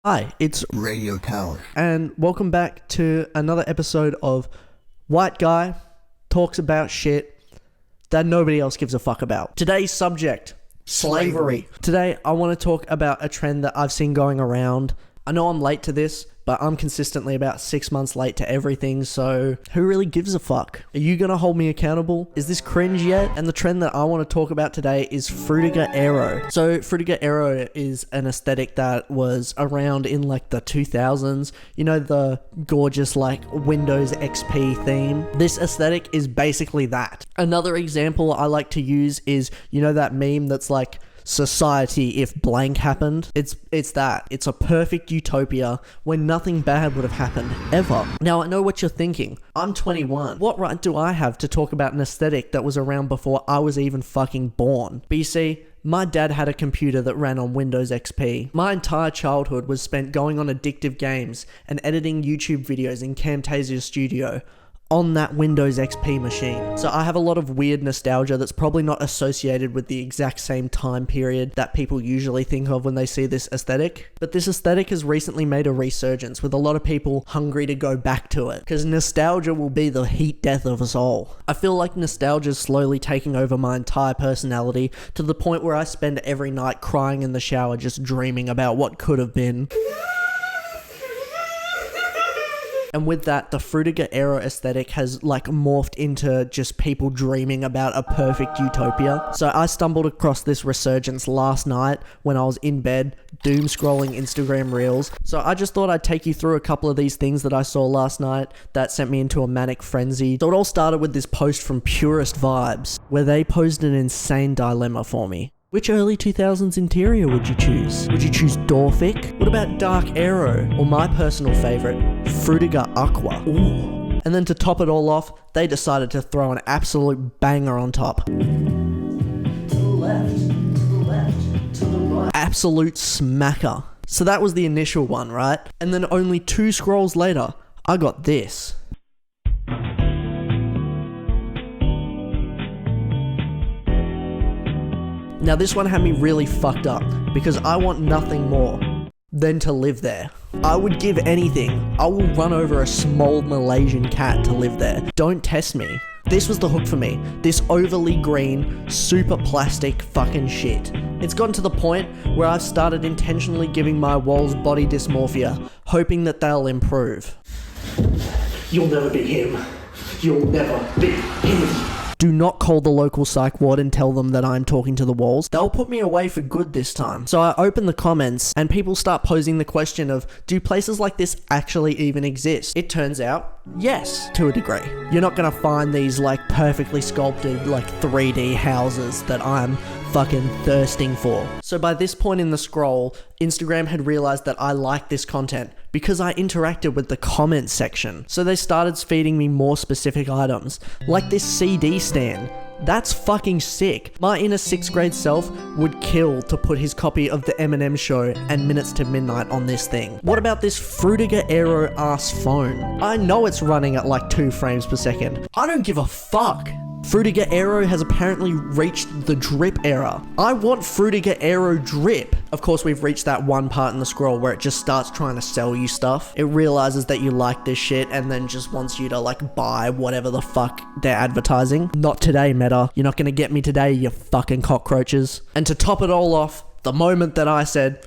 Hi, it's Radio Tower. and welcome back to another episode of White Guy Talks About Shit That Nobody Else Gives a Fuck About. Today's subject, slavery. Today, I want to talk about a trend that I've seen going around. I know I'm late to this, but I'm consistently about 6 months late to everything, so who really gives a fuck? Are you gonna hold me accountable? Is this cringe yet? And the trend that I want to talk about today is Fruga Arrow. So Fruga Arrow is an aesthetic that was around in like the 2000s. You know, the gorgeous like Windows XP theme? This aesthetic is basically that. Another example I like to use is, you know that meme that's like, society if blank happened? It's that. It's a perfect utopia where nothing bad would have happened ever. Now I know what you're thinking. I'm 21. What right do I have to talk about an aesthetic that was around before I was even fucking born? But you see, my dad had a computer that ran on Windows XP. My entire childhood was spent going on addictive games and editing YouTube videos in Camtasia Studio on that Windows XP machine. So I have a lot of weird nostalgia that's probably not associated with the exact same time period that people usually think of when they see this aesthetic. But this aesthetic has recently made a resurgence with a lot of people hungry to go back to it, because nostalgia will be the heat death of us all. I feel like nostalgia is slowly taking over my entire personality to the point where I spend every night crying in the shower just dreaming about what could have been. And with that, the Frutiger Arrow aesthetic has like morphed into just people dreaming about a perfect utopia. So I stumbled across this resurgence last night when I was in bed, doom scrolling Instagram reels. So I just thought I'd take you through a couple of these things that I saw last night that sent me into a manic frenzy. So it all started with this post from Purest Vibes, where they posed an insane dilemma for me. Which early 2000s interior would you choose? Would you choose Dorfic? What about Dark Aero? Or my personal favourite, Frutiger Aqua? Ooh. And then to top it all off, they decided to throw an absolute banger on top. To the left, to the left, to the right. Absolute smacker. So that was the initial one, right? And then only 2 scrolls later, I got this. Now this one had me really fucked up, because I want nothing more than to live there. I would give anything. I will run over a small Malaysian cat to live there. Don't test me. This was the hook for me. This overly green, super plastic fucking shit. It's gotten to the point where I've started intentionally giving my walls body dysmorphia, hoping that they'll improve. You'll never be him. You'll never be him. Do not call the local psych ward and tell them that I'm talking to the walls. They'll put me away for good this time. So I open the comments and people start posing the question of, do places like this actually even exist? It turns out, yes, to a degree. You're not gonna find these like perfectly sculpted like 3D houses that I'm fucking thirsting for. So by this point in the scroll, Instagram had realized that I liked this content because I interacted with the comment section. So they started feeding me more specific items, like this CD stand. That's fucking sick. My inner 6th grade self would kill to put his copy of the Eminem Show and Minutes to Midnight on this thing. What about this Frutiger Arrow ass phone? I know it's running at like 2 frames per second. I don't give a fuck. Frutiger Arrow has apparently reached the drip era. I want Frutiger Arrow drip. Of course, we've reached that one part in the scroll where it just starts trying to sell you stuff. It realizes that you like this shit and then just wants you to like buy whatever the fuck they're advertising. Not today, Meta. You're not gonna get me today, you fucking cockroaches. And to top it all off, the moment that I said,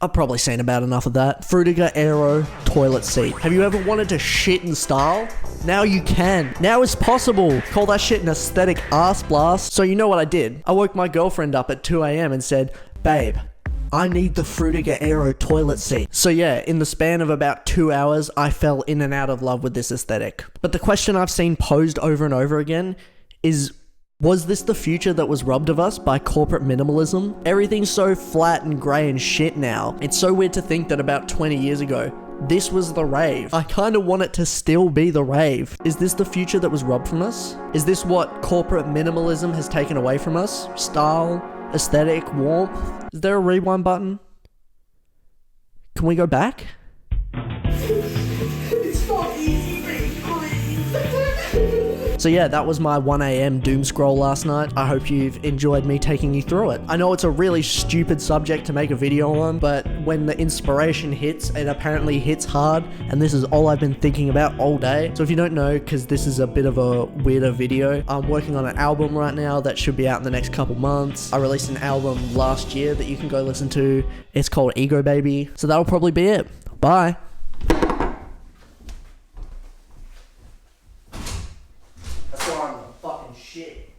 I've probably seen about enough of that. Frutiger Arrow toilet seat. Have you ever wanted to shit in style? Now you can. Now it's possible. Call that shit an aesthetic ass blast. So you know what I did? I woke my girlfriend up at 2 a.m. and said, babe, I need the Frutiger Arrow toilet seat. So yeah, in the span of about 2 hours, I fell in and out of love with this aesthetic. But the question I've seen posed over and over again is, was this the future that was robbed of us by corporate minimalism? Everything's so flat and grey and shit now. It's so weird to think that about 20 years ago, this was the rave. I kind of want it to still be the rave. Is this the future that was robbed from us? Is this what corporate minimalism has taken away from us? Style, aesthetic, warmth? Is there a rewind button? Can we go back? So yeah, that was my 1 a.m. doom scroll last night. I hope you've enjoyed me taking you through it. I know it's a really stupid subject to make a video on, but when the inspiration hits, it apparently hits hard, and this is all I've been thinking about all day. So if you don't know, because this is a bit of a weirder video, I'm working on an album right now that should be out in the next couple months. I released an album last year that you can go listen to. It's called Ego Baby. So that'll probably be it. Bye. That's why I'm the fucking shit.